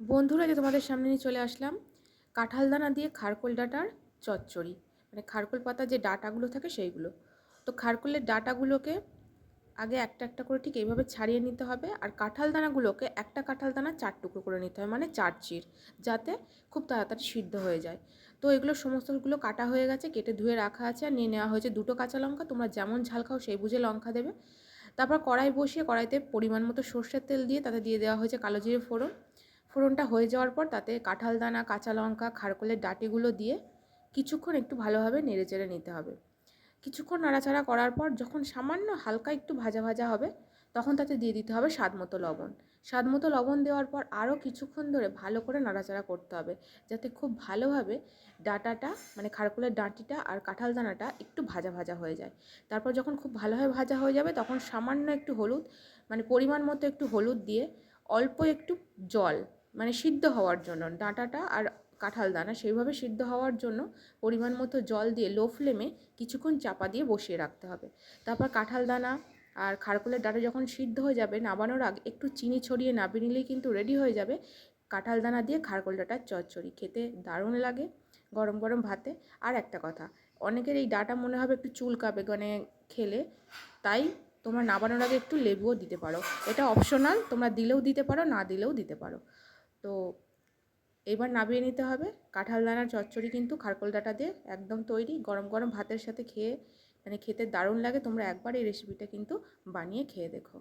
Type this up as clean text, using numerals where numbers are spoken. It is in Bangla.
বন্ধুরা, যে তোমাদের সামনে নিয়ে চলে আসলাম কাঁঠাল দানা দিয়ে খারকোল ডাঁটার চচ্চড়ি। মানে খারকোল পাতার যে ডাঁটাগুলো থাকে সেইগুলো। তো খারকোলের ডাঁটাগুলোকে আগে একটা একটা করে ঠিক এইভাবে ছাড়িয়ে নিতে হবে, আর কাঁঠাল দানাগুলোকে একটা কাঁঠাল দানা 4 টুকরো করে নিতে হবে, মানে 4 চির, যাতে খুব তাড়াতাড়ি সিদ্ধ হয়ে যায়। তো এগুলো সমস্তগুলো কাটা হয়ে গেছে, কেটে ধুয়ে রাখা আছে। আর নিয়ে নেওয়া হয়েছে 2টো কাঁচা লঙ্কা, তোমরা যেমন ঝাল খাও সেই বুঝে লঙ্কা দেবে। তারপর কড়াই বসিয়ে কড়াইতে পরিমাণ মতো সর্ষের তেল দিয়ে তাতে দিয়ে দেওয়া হয়েছে কালো জিরে ফোড়ন। ফোড়নটা হয়ে যাওয়ার পর তাতে কাঁঠাল দানা, কাঁচা লঙ্কা, খারকোলের ডাঁটিগুলো দিয়ে কিছুক্ষণ একটু ভালোভাবে নেড়ে চেড়ে নিতে হবে। কিছুক্ষণ নাড়াচাড়া করার পর যখন সামান্য হালকা একটু ভাজা ভাজা হবে, তখন তাতে দিয়ে দিতে হবে স্বাদ মতো লবণ। স্বাদ মতো লবণ দেওয়ার পর আরও কিছুক্ষণ ধরে ভালো করে নাড়াচাড়া করতে হবে, যাতে খুব ভালোভাবে ডাঁটাটা, মানে খারকোলের ডাঁটিটা আর কাঁঠাল দানাটা একটু ভাজা ভাজা হয়ে যায়। তারপর যখন খুব ভালোভাবে ভাজা হয়ে যাবে, তখন সামান্য একটু হলুদ, মানে পরিমাণ মতো একটু হলুদ দিয়ে অল্প একটু জল, মানে সিদ্ধ হওয়ার জন্য ডাঁটাটা আর কাঁঠাল দানা সেইভাবে সিদ্ধ হওয়ার জন্য পরিমাণ মতো জল দিয়ে লো ফ্লেমে কিছুক্ষণ চাপা দিয়ে বসিয়ে রাখতে হবে। তারপর কাঁঠাল দানা আর খারকোলের ডাঁটা যখন সিদ্ধ হয়ে যাবে, নামানোর আগে একটু চিনি ছড়িয়ে নামিয়ে নিলেই কিন্তু রেডি হয়ে যাবে কাঁঠাল দানা দিয়ে খারকোল ডাঁটার চচ্চড়ি। খেতে দারুণ লাগে গরম গরম ভাতে। আর একটা কথা, অনেকের এই ডাঁটা মনে হবে একটু চুলকাবে মানে খেলে, তাই তোমরা নামানোর আগে একটু লেবুও দিতে পারো। এটা অপশনাল, তোমরা দিলেও দিতে পারো, না দিলেও দিতে পারো। তো এবার নামিয়ে নিতে হবে। কাঁঠাল দানার চচ্চড়ি কিন্তু খারকোল ডাঁটা দিয়ে একদম তৈরি। গরম গরম ভাতের সাথে খেয়ে, মানে খেতে দারুণ লাগে। তোমরা একবার এই রেসিপিটা কিন্তু বানিয়ে খেয়ে দেখো।